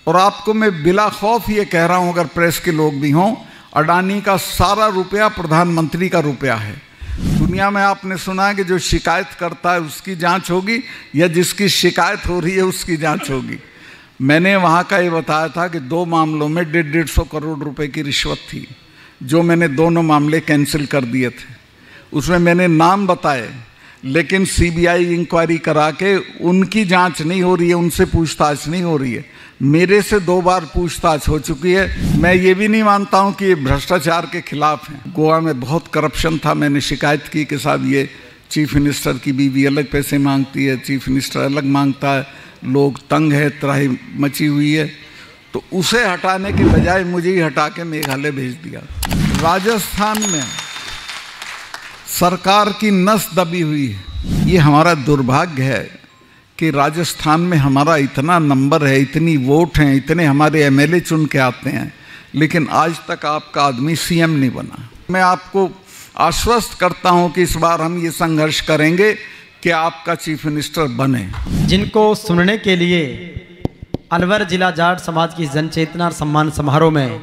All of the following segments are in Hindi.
और आपको मैं बिला खौफ ये कह रहा हूँ, अगर प्रेस के लोग भी हों, अडानी का सारा रुपया प्रधानमंत्री का रुपया है। दुनिया में आपने सुना है कि जो शिकायत करता है उसकी जांच होगी या जिसकी शिकायत हो रही है उसकी जांच होगी। मैंने वहाँ का ये बताया था कि 2 मामलों में 150 करोड़ रुपए की रिश्वत थी, जो मैंने दोनों मामले कैंसिल कर दिए थे। उसमें मैंने नाम बताए, लेकिन सीबीआई इंक्वायरी करा के उनकी जांच नहीं हो रही है, उनसे पूछताछ नहीं हो रही है। मेरे से 2 बार पूछताछ हो चुकी है। मैं ये भी नहीं मानता हूँ कि ये भ्रष्टाचार के खिलाफ हैं। गोवा में बहुत करप्शन था, मैंने शिकायत की कि साहब ये चीफ मिनिस्टर की बीवी अलग पैसे मांगती है, चीफ मिनिस्टर अलग मांगता है, लोग तंग है, त्राही मची हुई है। तो उसे हटाने के बजाय मुझे ही हटा के मेघालय भेज दिया। राजस्थान में सरकार की नस दबी हुई है। ये हमारा दुर्भाग्य है कि राजस्थान में हमारा इतना नंबर है, इतनी वोट हैं, इतने हमारे एमएलए चुन के आते हैं, लेकिन आज तक आपका आदमी सीएम नहीं बना। मैं आपको आश्वस्त करता हूं कि इस बार हम ये संघर्ष करेंगे कि आपका चीफ मिनिस्टर बने। जिनको सुनने के लिए अलवर जिला जाट समाज की जनचेतना और सम्मान समारोह में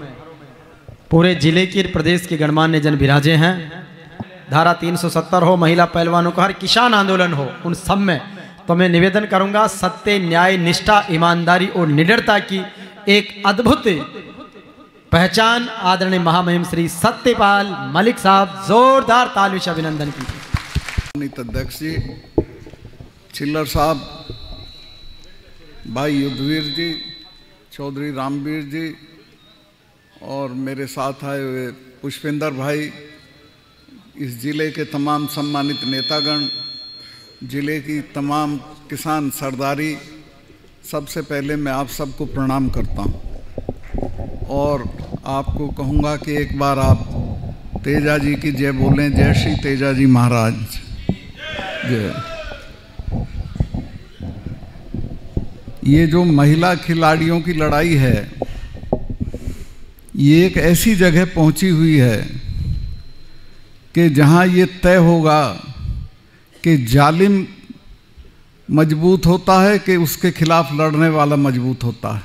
पूरे जिले के प्रदेश के गणमान्य जन विराजे हैं। धारा 370 हो, महिला पहलवानों का, हर किसान आंदोलन हो, उन सब में तो मैं निवेदन करूंगा, सत्य, न्याय, निष्ठा, ईमानदारी और निडरता की एक अद्भुत पहचान आदरणीय महामहिम श्री सत्यपाल मलिक साहब, जोरदार तालियों से अभिनंदन की। अध्यक्ष जी, चिल्लर साहब, भाई युद्धवीर जी, चौधरी रामवीर जी और मेरे साथ आए हुए पुष्पेंद्र भाई, इस जिले के तमाम सम्मानित नेतागण, जिले की तमाम किसान सरदारी, सबसे पहले मैं आप सबको प्रणाम करता हूं और आपको कहूँगा कि एक बार आप तेजा जी की जय बोलें। जय श्री तेजा जी महाराज जय। ये जो महिला खिलाड़ियों की लड़ाई है, ये एक ऐसी जगह पहुंची हुई है कि जहां ये तय होगा कि जालिम मजबूत होता है कि उसके खिलाफ लड़ने वाला मजबूत होता है।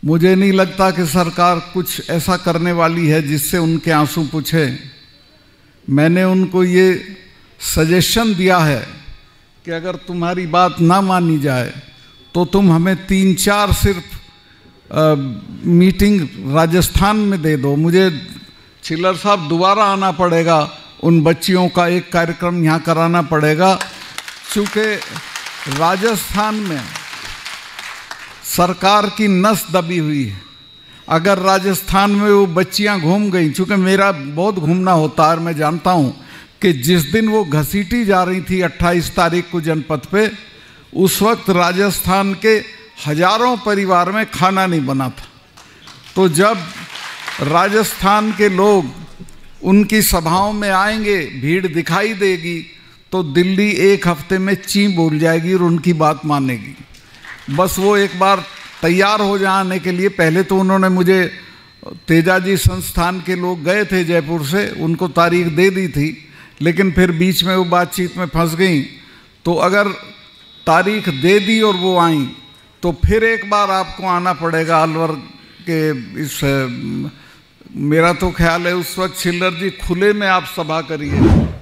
मुझे नहीं लगता कि सरकार कुछ ऐसा करने वाली है जिससे उनके आंसू पूछे। मैंने उनको ये सजेशन दिया है कि अगर तुम्हारी बात ना मानी जाए तो तुम हमें 3-4 सिर्फ मीटिंग राजस्थान में दे दो। मुझे चिल्लर साहब दोबारा आना पड़ेगा, उन बच्चियों का एक कार्यक्रम यहाँ कराना पड़ेगा, क्योंकि राजस्थान में सरकार की नस दबी हुई है। अगर राजस्थान में वो बच्चियाँ घूम गई, चूँकि मेरा बहुत घूमना होता है और मैं जानता हूँ कि जिस दिन वो घसीटी जा रही थी 28 तारीख को जनपद पे, उस वक्त राजस्थान के हजारों परिवार में खाना नहीं बना था। तो जब राजस्थान के लोग उनकी सभाओं में आएंगे, भीड़ दिखाई देगी, तो दिल्ली एक हफ्ते में ची बोल जाएगी और उनकी बात मानेगी। बस वो एक बार तैयार हो जाने के लिए, पहले तो उन्होंने मुझे, तेजाजी संस्थान के लोग गए थे जयपुर से, उनको तारीख दे दी थी, लेकिन फिर बीच में वो बातचीत में फंस गई। तो अगर तारीख दे दी और वो आई तो फिर एक बार आपको आना पड़ेगा अलवर के इस, मेरा तो ख्याल है उस वक्त चिल्लर जी खुले में आप सभा करिए,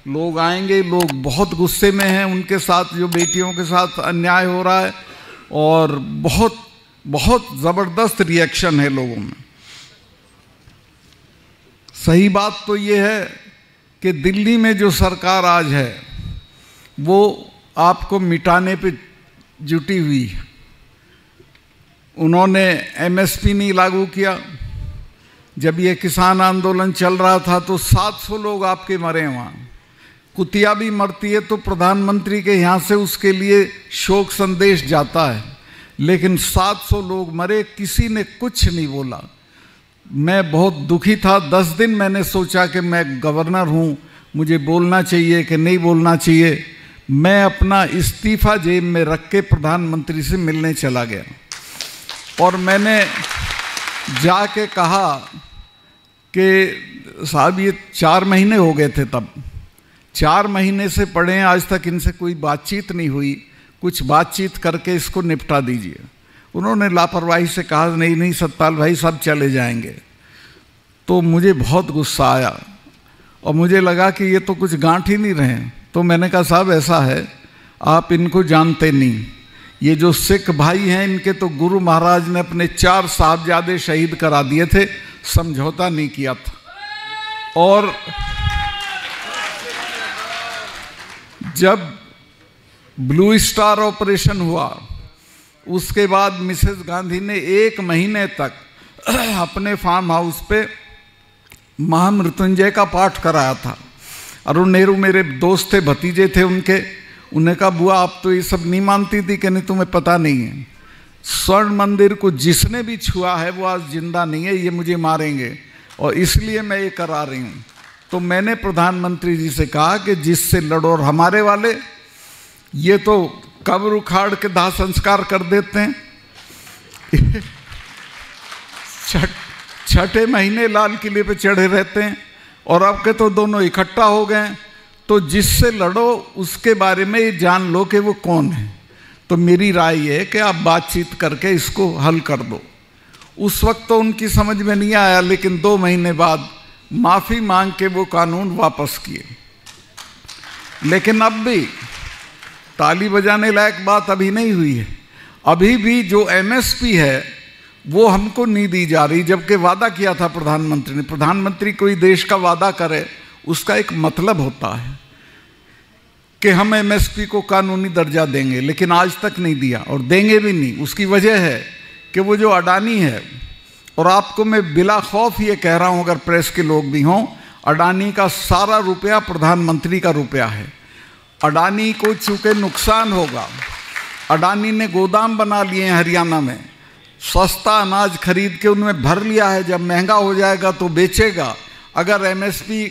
लोग आएंगे। लोग बहुत गुस्से में हैं उनके साथ, जो बेटियों के साथ अन्याय हो रहा है, और बहुत बहुत ज़बरदस्त रिएक्शन है लोगों में। सही बात तो ये है कि दिल्ली में जो सरकार आज है वो आपको मिटाने पे जुटी हुई है। उन्होंने एमएसपी नहीं लागू किया। जब ये किसान आंदोलन चल रहा था तो 700 लोग आपके मरे वहाँ। कुतिया भी मरती है तो प्रधानमंत्री के यहाँ से उसके लिए शोक संदेश जाता है, लेकिन 700 लोग मरे, किसी ने कुछ नहीं बोला। मैं बहुत दुखी था। 10 दिन मैंने सोचा कि मैं गवर्नर हूँ, मुझे बोलना चाहिए कि नहीं बोलना चाहिए। मैं अपना इस्तीफा जेब में रख के प्रधानमंत्री से मिलने चला गया और मैंने जाके कहा कि साहब ये 4 महीने हो गए थे, तब 4 महीने से पड़े हैं, आज तक इनसे कोई बातचीत नहीं हुई, कुछ बातचीत करके इसको निपटा दीजिए। उन्होंने लापरवाही से कहा नहीं नहीं सतपाल भाई सब चले जाएंगे। तो मुझे बहुत गुस्सा आया और मुझे लगा कि ये तो कुछ गांठ ही नहीं रहे। तो मैंने कहा साहब ऐसा है, आप इनको जानते नहीं, ये जो सिख भाई हैं इनके तो गुरु महाराज ने अपने 4 साहबजादे शहीद करा दिए थे, समझौता नहीं किया था। और जब ब्लू स्टार ऑपरेशन हुआ उसके बाद मिसेस गांधी ने 1 महीने तक अपने फार्म हाउस पे महामृत्युंजय का पाठ कराया था। अरुण नेहरू मेरे दोस्त थे, भतीजे थे उनके। उन्हें कहा बुआ आप तो ये सब नहीं मानती थी, कि नहीं तुम्हें पता नहीं है, स्वर्ण मंदिर को जिसने भी छुआ है वो आज जिंदा नहीं है, ये मुझे मारेंगे और इसलिए मैं ये करा रही हूँ। तो मैंने प्रधानमंत्री जी से कहा कि जिससे लड़ो, और हमारे वाले ये तो कब्र उखाड़ के दाह संस्कार कर देते हैं छठे महीने लाल किले पे चढ़े रहते हैं, और अब के तो दोनों इकट्ठा हो गए। तो जिससे लड़ो उसके बारे में ये जान लो कि वो कौन है। तो मेरी राय ये है कि आप बातचीत करके इसको हल कर दो। उस वक्त तो उनकी समझ में नहीं आया, लेकिन 2 महीने बाद माफ़ी मांग के वो कानून वापस किए। लेकिन अब भी ताली बजाने लायक बात अभी नहीं हुई है। अभी भी जो एमएसपी है वो हमको नहीं दी जा रही, जबकि वादा किया था प्रधानमंत्री ने। प्रधानमंत्री कोई देश का वादा करे उसका एक मतलब होता है कि हम एमएसपी को कानूनी दर्जा देंगे, लेकिन आज तक नहीं दिया और देंगे भी नहीं। उसकी वजह है कि वो जो अडानी है, और आपको मैं बिला खौफ ये कह रहा हूँ, अगर प्रेस के लोग भी हों, अडानी का सारा रुपया प्रधानमंत्री का रुपया है। अडानी को चूंकि नुकसान होगा, अडानी ने गोदाम बना लिए हैं हरियाणा में, सस्ता अनाज खरीद के उनमें भर लिया है, जब महंगा हो जाएगा तो बेचेगा। अगर एमएसपी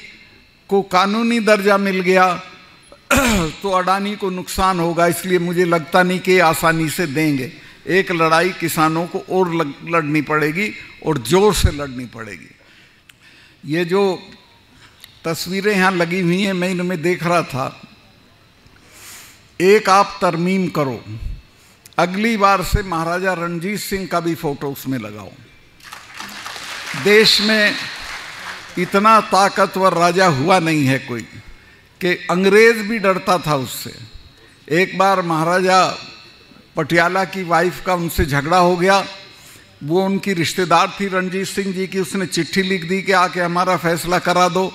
को कानूनी दर्जा मिल गया तो अडानी को नुकसान होगा, इसलिए मुझे लगता नहीं कि आसानी से देंगे। एक लड़ाई किसानों को और लड़नी पड़ेगी और जोर से लड़नी पड़ेगी। ये जो तस्वीरें यहाँ लगी हुई हैं, मैं इनमें देख रहा था, एक आप तरमीम करो, अगली बार से महाराजा रणजीत सिंह का भी फोटो उसमें लगाओ। देश में इतना ताकतवर राजा हुआ नहीं है कोई कि अंग्रेज भी डरता था उससे। एक बार महाराजा पटियाला की वाइफ का उनसे झगड़ा हो गया, वो उनकी रिश्तेदार थी रणजीत सिंह जी की, उसने चिट्ठी लिख दी कि आके हमारा फैसला करा दो।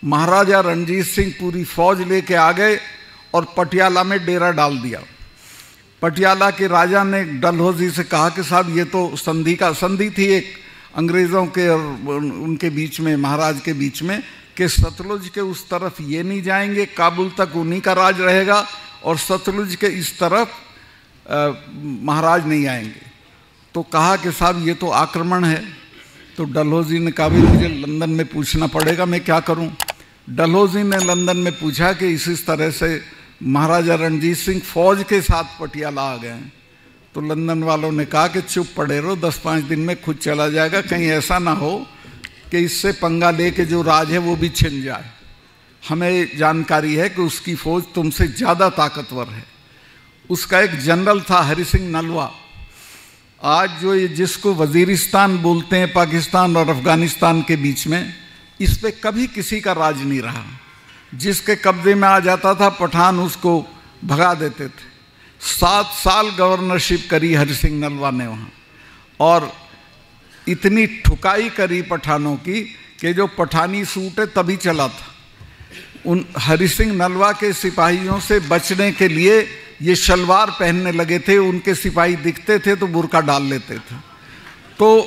महाराजा रणजीत सिंह पूरी फौज लेके आ गए और पटियाला में डेरा डाल दिया। पटियाला के राजा ने डलहौजी से कहा कि साहब ये तो संधि थी एक अंग्रेज़ों के और उनके बीच में, महाराज के बीच में, कि सतलुज के उस तरफ ये नहीं जाएंगे, काबुल तक उन्हीं का राज रहेगा, और सतलुज के इस तरफ महाराज नहीं आएंगे। तो कहा कि साहब ये तो आक्रमण है। तो डलहौजी ने कहा भी मुझे लंदन में पूछना पड़ेगा, मैं क्या करूं। डलहौजी ने लंदन में पूछा कि इस तरह से महाराजा रणजीत सिंह फौज के साथ पटियाला आ गए हैं। तो लंदन वालों ने कहा कि चुप पड़े रहो, 10-5 दिन में खुद चला जाएगा, कहीं ऐसा ना हो कि इससे पंगा लेके जो राज है वो भी छिन जाए। हमें जानकारी है कि उसकी फौज तुमसे ज़्यादा ताकतवर है। उसका एक जनरल था हरि सिंह नलवा, आज जो ये जिसको वजीरिस्तान बोलते हैं पाकिस्तान और अफगानिस्तान के बीच में, इस पे कभी किसी का राज नहीं रहा। जिसके कब्जे में आ जाता था पठान उसको भगा देते थे। 7 साल गवर्नरशिप करी हरि सिंह नलवा ने वहाँ, और इतनी ठुकाई करी पठानों की कि जो पठानी सूट है तभी चला था। उन हरि सिंह नलवा के सिपाहियों से बचने के लिए ये शलवार पहनने लगे थे। उनके सिपाही दिखते थे तो बुर्का डाल लेते थे। तो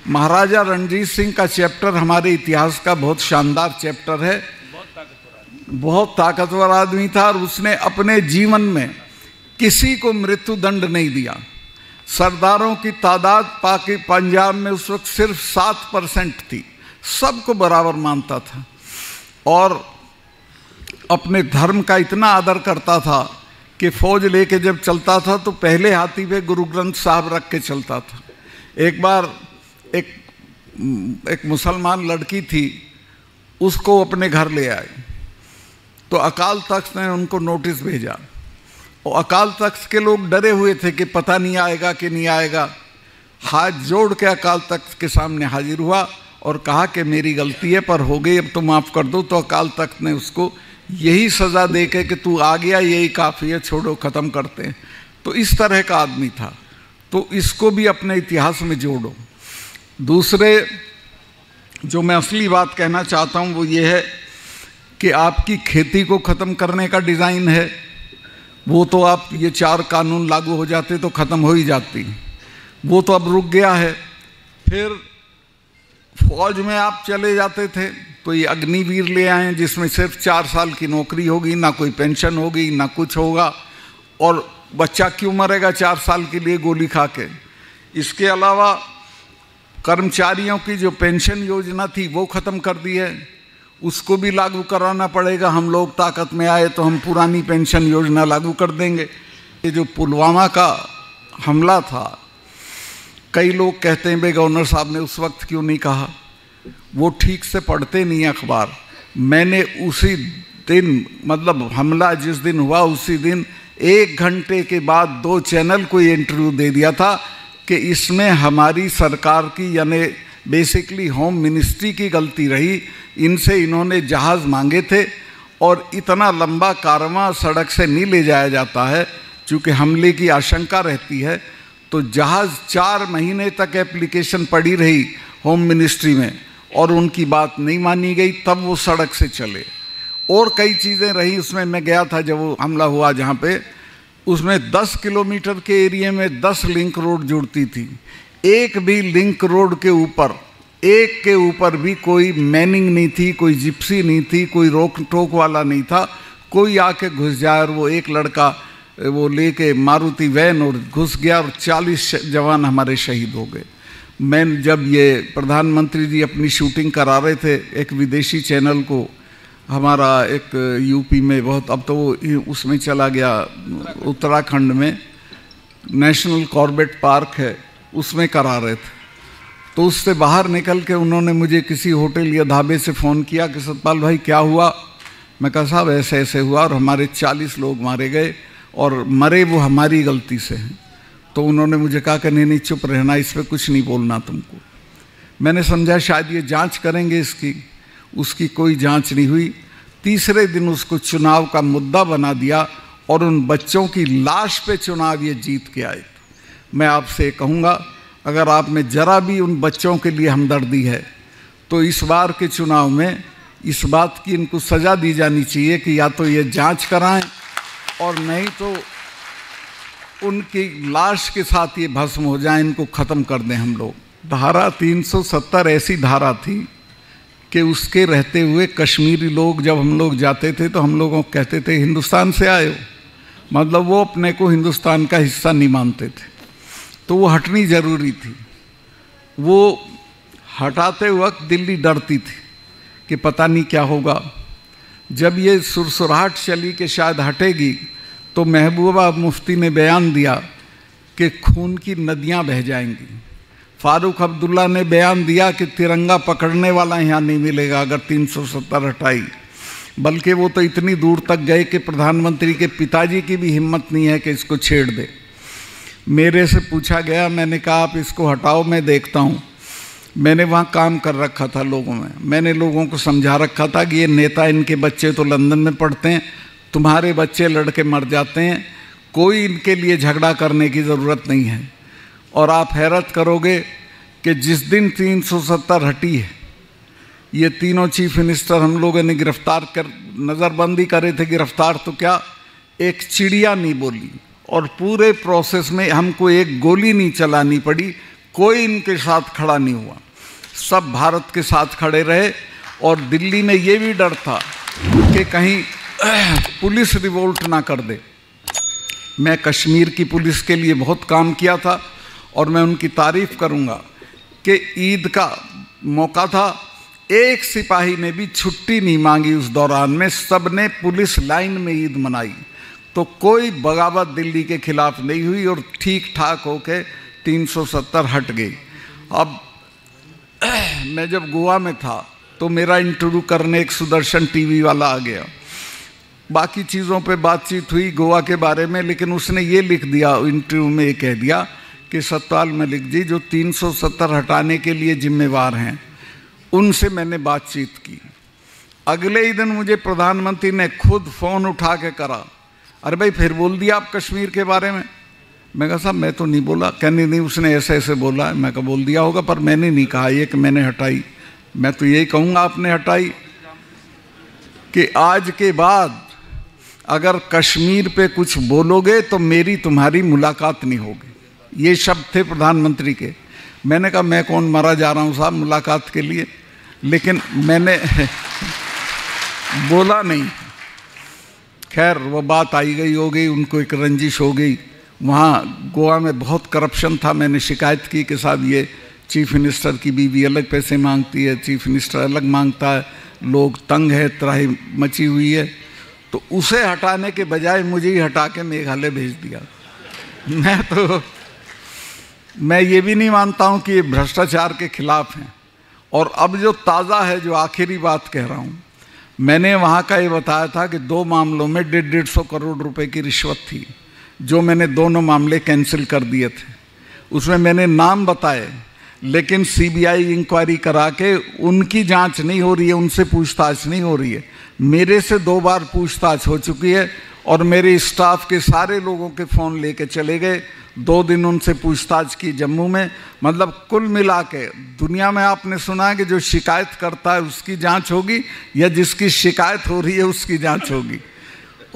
महाराजा रणजीत सिंह का चैप्टर हमारे इतिहास का बहुत शानदार चैप्टर है। बहुत ताकतवर आदमी था और उसने अपने जीवन में किसी को मृत्यु दंड नहीं दिया। सरदारों की तादाद पंजाब में उस वक्त सिर्फ 7% थी, सबको बराबर मानता था और अपने धर्म का इतना आदर करता था कि फौज लेके जब चलता था तो पहले हाथी पे गुरु ग्रंथ साहब रख के चलता था। एक बार एक मुसलमान लड़की थी, उसको अपने घर ले आए तो अकाल तख्त ने उनको नोटिस भेजा। और अकाल तख्त के लोग डरे हुए थे कि पता नहीं आएगा कि नहीं आएगा। हाथ जोड़ के अकाल तख्त के सामने हाजिर हुआ और कहा कि मेरी गलती है, पर हो गई, अब तो माफ़ कर दो। तो अकाल तख्त ने उसको यही सज़ा दे के कि तू आ गया, यही काफ़ी है, छोड़ो, ख़त्म करते हैं। तो इस तरह का आदमी था। तो इसको भी अपने इतिहास में जोड़ो। दूसरे जो मैं असली बात कहना चाहता हूँ वो ये है कि आपकी खेती को ख़त्म करने का डिज़ाइन है, वो तो आप ये 4 कानून लागू हो जाते तो ख़त्म हो ही जाती, वो तो अब रुक गया है। फिर फौज में आप चले जाते थे तो ये अग्निवीर ले आए जिसमें सिर्फ 4 साल की नौकरी होगी, ना कोई पेंशन होगी, ना कुछ होगा, और बच्चा क्यों मरेगा 4 साल के लिए गोली खा के। इसके अलावा कर्मचारियों की जो पेंशन योजना थी वो ख़त्म कर दी है, उसको भी लागू कराना पड़ेगा। हम लोग ताकत में आए तो हम पुरानी पेंशन योजना लागू कर देंगे। ये जो पुलवामा का हमला था, कई लोग कहते हैं भाई गवर्नर साहब ने उस वक्त क्यों नहीं कहा, वो ठीक से पढ़ते नहीं अखबार। मैंने उसी दिन, मतलब हमला जिस दिन हुआ उसी दिन 1 घंटे के बाद 2 चैनल को ये इंटरव्यू दे दिया था कि इसमें हमारी सरकार की, यानी बेसिकली होम मिनिस्ट्री की गलती रही। इनसे इन्होंने जहाज़ मांगे थे और इतना लंबा कारवां सड़क से नहीं ले जाया जाता है, चूँकि हमले की आशंका रहती है। तो जहाज़ 4 महीने तक एप्लीकेशन पड़ी रही होम मिनिस्ट्री में और उनकी बात नहीं मानी गई, तब वो सड़क से चले। और कई चीज़ें रही उसमें। मैं गया था जब वो हमला हुआ जहाँ पे, उसमें 10 किलोमीटर के एरिया में 10 लिंक रोड जुड़ती थी। एक भी लिंक रोड के ऊपर, एक के ऊपर भी कोई मैनिंग नहीं थी, कोई जिप्सी नहीं थी, कोई रोक टोक वाला नहीं था। कोई आके घुस जाए और वो एक लड़का वो लेके मारुति वैन और घुस गया और 40 जवान हमारे शहीद हो गए। मैं जब ये प्रधानमंत्री जी अपनी शूटिंग करा रहे थे एक विदेशी चैनल को, हमारा एक यूपी में बहुत, अब तो वो उसमें चला गया, उत्तराखंड में नेशनल कॉर्बेट पार्क है, उसमें करा रहे थे। तो उससे बाहर निकल के उन्होंने मुझे किसी होटल या ढाबे से फ़ोन किया कि सतपाल भाई क्या हुआ। मैं कहा साहब ऐसे ऐसे हुआ और हमारे 40 लोग मारे गए और मरे वो हमारी गलती से हैं। तो उन्होंने मुझे कहा कि नहीं चुप रहना, इस पर कुछ नहीं बोलना तुमको। मैंने समझा शायद ये जांच करेंगे इसकी, उसकी कोई जांच नहीं हुई। तीसरे दिन उसको चुनाव का मुद्दा बना दिया और उन बच्चों की लाश पे चुनाव ये जीत के आए। मैं आपसे कहूँगा अगर आप में जरा भी उन बच्चों के लिए हमदर्दी है तो इस बार के चुनाव में इस बात की इनको सज़ा दी जानी चाहिए कि या तो ये जांच कराएं और नहीं तो उनकी लाश के साथ ये भस्म हो जाए, इनको ख़त्म कर दें हम लोग। धारा 370 ऐसी धारा थी कि उसके रहते हुए कश्मीरी लोग जब हम लोग जाते थे तो हम लोगों को कहते थे हिंदुस्तान से आए हो, मतलब वो अपने को हिंदुस्तान का हिस्सा नहीं मानते थे। तो वो हटनी ज़रूरी थी। वो हटाते वक्त दिल्ली डरती थी कि पता नहीं क्या होगा। जब ये सुरसुराहट चली कि शायद हटेगी तो महबूबा मुफ्ती ने बयान दिया कि खून की नदियां बह जाएंगी। फारूक अब्दुल्ला ने बयान दिया कि तिरंगा पकड़ने वाला यहाँ नहीं मिलेगा अगर 370 हटाई। बल्कि वो तो इतनी दूर तक गए कि प्रधानमंत्री के पिताजी की भी हिम्मत नहीं है कि इसको छेड़ दे। मेरे से पूछा गया, मैंने कहा आप इसको हटाओ मैं देखता हूँ। मैंने वहाँ काम कर रखा था लोगों में, मैंने लोगों को समझा रखा था कि ये नेता, इनके बच्चे तो लंदन में पढ़ते हैं, तुम्हारे बच्चे लड़के मर जाते हैं, कोई इनके लिए झगड़ा करने की ज़रूरत नहीं है। और आप हैरत करोगे कि जिस दिन 370 हटी है, ये तीनों चीफ मिनिस्टर हम लोगों ने गिरफ्तार कर, नज़रबंदी करे थे, गिरफ्तार तो क्या एक चिड़िया नहीं बोली और पूरे प्रोसेस में हमको एक गोली नहीं चलानी पड़ी, कोई इनके साथ खड़ा नहीं हुआ, सब भारत के साथ खड़े रहे। और दिल्ली में ये भी डर था कि कहीं पुलिस रिवोल्ट ना कर दे। मैं कश्मीर की पुलिस के लिए बहुत काम किया था और मैं उनकी तारीफ़ करूंगा कि ईद का मौका था, एक सिपाही ने भी छुट्टी नहीं मांगी उस दौरान में, सब ने पुलिस लाइन में ईद मनाई। तो कोई बगावत दिल्ली के खिलाफ नहीं हुई और ठीक ठाक होके 370 हट गई। अब मैं जब गोवा में था तो मेरा इंटरव्यू करने एक सुदर्शन टीवी वाला आ गया। बाकी चीज़ों पे बातचीत हुई गोवा के बारे में, लेकिन उसने ये लिख दिया इंटरव्यू में, ये कह दिया कि सतपाल मलिक जी जो 370 हटाने के लिए जिम्मेवार हैं उनसे मैंने बातचीत की। अगले ही दिन मुझे प्रधानमंत्री ने खुद फ़ोन उठा के करा, अरे भाई फिर बोल दिया आप कश्मीर के बारे में। मैं कहा साहब मैं तो नहीं बोला। कहने नहीं उसने ऐसे ऐसे बोला। मैं कहा बोल दिया होगा पर मैंने नहीं कहा ये कि मैंने हटाई। मैं तो यही कहूँगा आपने हटाई कि आज के बाद अगर कश्मीर पे कुछ बोलोगे तो मेरी तुम्हारी मुलाकात नहीं होगी। ये शब्द थे प्रधानमंत्री के। मैंने कहा मैं कौन मरा जा रहा हूँ साहब मुलाकात के लिए, लेकिन मैंने बोला नहीं। खैर वो बात आई गई हो गई, उनको एक रंजिश हो गई। वहाँ गोवा में बहुत करप्शन था। मैंने शिकायत की कि साहब ये चीफ मिनिस्टर की बीवी अलग पैसे मांगती है, चीफ मिनिस्टर अलग मांगता है, लोग तंग है, त्राही मची हुई है। तो उसे हटाने के बजाय मुझे ही हटा के मेघालय भेज दिया। मैं ये भी नहीं मानता हूँ कि ये भ्रष्टाचार के खिलाफ हैं। और अब जो ताज़ा है, जो आखिरी बात कह रहा हूँ, मैंने वहाँ का ये बताया था कि 2 मामलों में 150 करोड़ रुपए की रिश्वत थी, जो मैंने दोनों मामले कैंसिल कर दिए थे। उसमें मैंने नाम बताए, लेकिन सीबीआई इंक्वायरी करा के उनकी जांच नहीं हो रही है, उनसे पूछताछ नहीं हो रही है। मेरे से 2 बार पूछताछ हो चुकी है और मेरे स्टाफ के सारे लोगों के फ़ोन लेके चले गए। 2 दिन उनसे पूछताछ की जम्मू में। मतलब कुल मिला के दुनिया में आपने सुना है कि जो शिकायत करता है उसकी जांच होगी या जिसकी शिकायत हो रही है उसकी जांच होगी।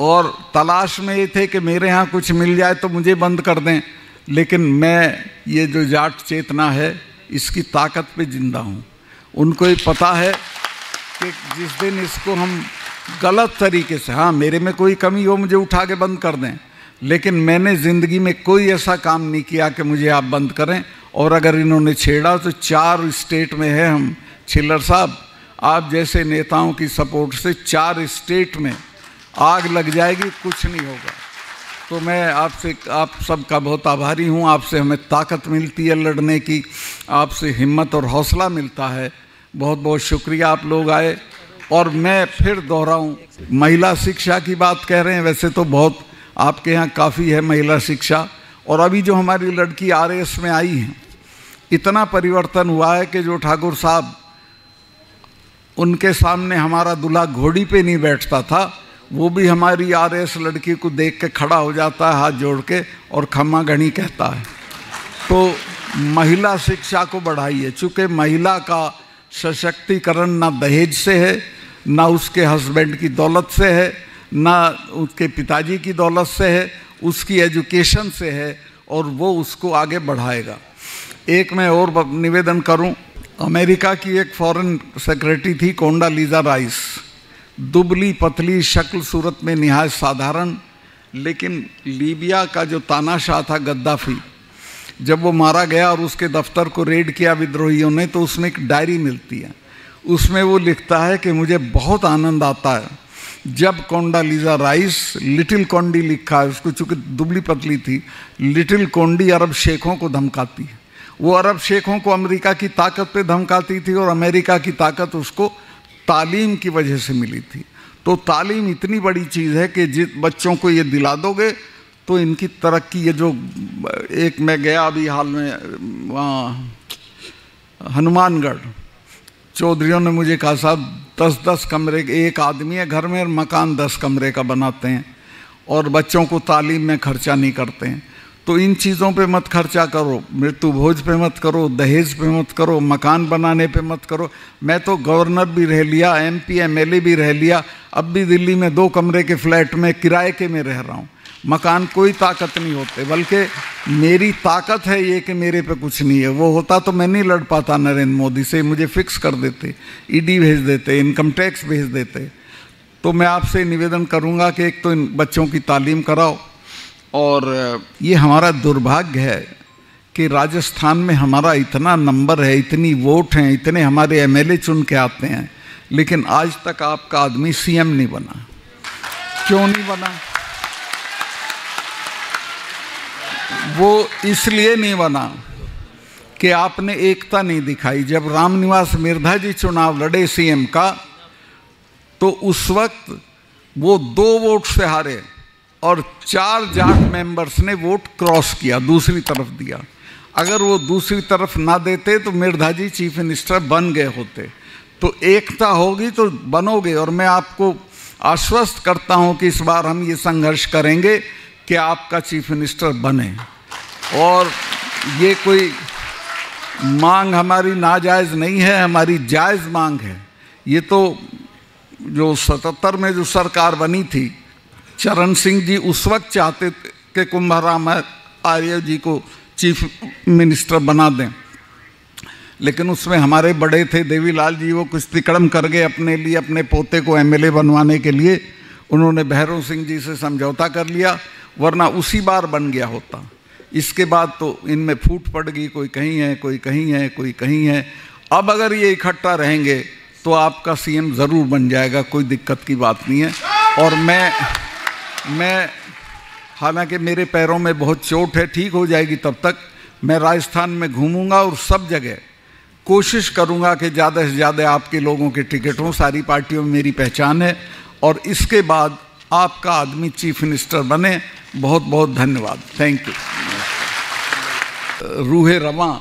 और तलाश में ये थे कि मेरे यहाँ कुछ मिल जाए तो मुझे बंद कर दें, लेकिन मैं ये जो जाट चेतना है इसकी ताकत पे जिंदा हूँ। उनको ये पता है कि जिस दिन इसको हम गलत तरीके से, हाँ मेरे में कोई कमी हो मुझे उठा के बंद कर दें, लेकिन मैंने ज़िंदगी में कोई ऐसा काम नहीं किया कि मुझे आप बंद करें। और अगर इन्होंने छेड़ा तो 4 स्टेट में है हम। छिल्लर साहब आप जैसे नेताओं की सपोर्ट से 4 स्टेट में आग लग जाएगी, कुछ नहीं होगा। तो मैं आपसे, आप सबका बहुत आभारी हूँ। आपसे हमें ताकत मिलती है लड़ने की, आपसे हिम्मत और हौसला मिलता है। बहुत बहुत शुक्रिया आप लोग आए। और मैं फिर दोहराऊँ, महिला शिक्षा की बात कह रहे हैं, वैसे तो बहुत आपके यहाँ काफ़ी है महिला शिक्षा। और अभी जो हमारी लड़की RAS में आई हैं, इतना परिवर्तन हुआ है कि जो ठाकुर साहब उनके सामने हमारा दूल्हा घोड़ी पे नहीं बैठता था, वो भी हमारी RAS लड़की को देख के खड़ा हो जाता है हाथ जोड़ के और खम्मा गणी कहता है। तो महिला शिक्षा को बढ़ाइए। चूँकि महिला का सशक्तिकरण ना दहेज से है, ना उसके हस्बैंड की दौलत से है, ना उसके पिताजी की दौलत से है, उसकी एजुकेशन से है, और वो उसको आगे बढ़ाएगा। एक मैं और निवेदन करूं, अमेरिका की एक फॉरेन सेक्रेटरी थी कोंडालीजा राइस, दुबली पतली शक्ल सूरत में निहायत साधारण, लेकिन लीबिया का जो तानाशाह था गद्दाफी, जब वो मारा गया और उसके दफ्तर को रेड किया विद्रोहियों ने, तो उसमें एक डायरी मिलती है। उसमें वो लिखता है कि मुझे बहुत आनंद आता है जब कोंडालीजा राइस, लिटिल कोंडी लिखा है उसको, चूँकि दुबली पतली थी, लिटिल कोंडी अरब शेखों को धमकाती है। वो अरब शेखों को अमेरिका की ताकत पे धमकाती थी, और अमेरिका की ताकत उसको तालीम की वजह से मिली थी। तो तालीम इतनी बड़ी चीज़ है कि जिस बच्चों को ये दिला दोगे तो इनकी तरक्की, ये जो एक मैं गया अभी हाल में वहाँ हनुमानगढ़, चौधरियों ने मुझे कहा साहब 10-10 कमरे, एक आदमी है घर में, मकान 10 कमरे का बनाते हैं और बच्चों को तालीम में खर्चा नहीं करते हैं। तो इन चीज़ों पे मत खर्चा करो, मृत्यु भोज पे मत करो, दहेज पे मत करो, मकान बनाने पे मत करो। मैं तो गवर्नर भी रह लिया, MP MLA भी रह लिया, अब भी दिल्ली में 2 कमरे के फ्लैट में किराए के में रह रहा हूँ। मकान कोई ताकत नहीं होते, बल्कि मेरी ताकत है ये कि मेरे पे कुछ नहीं है। वो होता तो मैं नहीं लड़ पाता नरेंद्र मोदी से, मुझे फिक्स कर देते, ED भेज देते, इनकम टैक्स भेज देते। तो मैं आपसे निवेदन करूँगा कि एक तो इन बच्चों की तालीम कराओ। और ये हमारा दुर्भाग्य है कि राजस्थान में हमारा इतना नंबर है, इतनी वोट हैं, इतने हमारे MLA चुन के आते हैं, लेकिन आज तक आपका आदमी CM नहीं बना। क्यों नहीं बना? वो इसलिए नहीं बना कि आपने एकता नहीं दिखाई। जब रामनिवास मिर्धा जी चुनाव लड़े CM का, तो उस वक्त वो 2 वोट से हारे और 4 जाट मेंबर्स ने वोट क्रॉस किया, दूसरी तरफ दिया। अगर वो दूसरी तरफ ना देते तो मिर्धाजी चीफ मिनिस्टर बन गए होते। तो एकता होगी तो बनोगे, और मैं आपको आश्वस्त करता हूं कि इस बार हम ये संघर्ष करेंगे कि आपका चीफ मिनिस्टर बने। और ये कोई मांग हमारी नाजायज़ नहीं है, हमारी जायज़ मांग है। ये तो जो 77 में जो सरकार बनी थी, चरण सिंह जी उस वक्त चाहते थे कि कुंभाराम आर्य जी को चीफ मिनिस्टर बना दें, लेकिन उसमें हमारे बड़े थे देवीलाल जी, वो कुछ तिकड़म कर गए अपने लिए, अपने पोते को एमएलए बनवाने के लिए। उन्होंने भैरव सिंह जी से समझौता कर लिया, वरना उसी बार बन गया होता। इसके बाद तो इनमें फूट पड़ गई, कोई कहीं है, कोई कहीं है, कोई कहीं है। अब अगर ये इकट्ठा रहेंगे तो आपका सीएम ज़रूर बन जाएगा, कोई दिक्कत की बात नहीं है। और मैं हालांकि मेरे पैरों में बहुत चोट है, ठीक हो जाएगी तब तक मैं राजस्थान में घूमूंगा और सब जगह कोशिश करूंगा कि ज़्यादा से ज़्यादा आपके लोगों के टिकट हों। सारी पार्टियों में मेरी पहचान है, और इसके बाद आपका आदमी चीफ मिनिस्टर बने। बहुत बहुत धन्यवाद, थैंक यू। रूहे रवां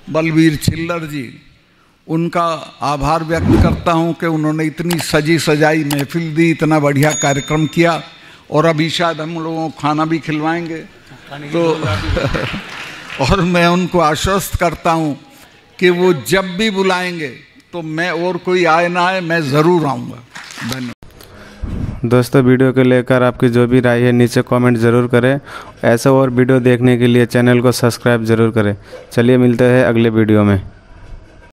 बलबीर छिल्लर जी, उनका आभार व्यक्त करता हूं कि उन्होंने इतनी सजी सजाई महफिल दी, इतना बढ़िया कार्यक्रम किया, और अभी शायद हम लोगों को खाना भी खिलवाएंगे। तो और मैं उनको आश्वस्त करता हूं कि वो जब भी बुलाएंगे तो मैं, और कोई आए ना आए, मैं ज़रूर आऊँगा। धन्यवाद। दोस्तों, वीडियो को लेकर आपकी जो भी राय है नीचे कमेंट ज़रूर करें। ऐसा और वीडियो देखने के लिए चैनल को सब्सक्राइब ज़रूर करें। चलिए मिलते हैं अगले वीडियो में।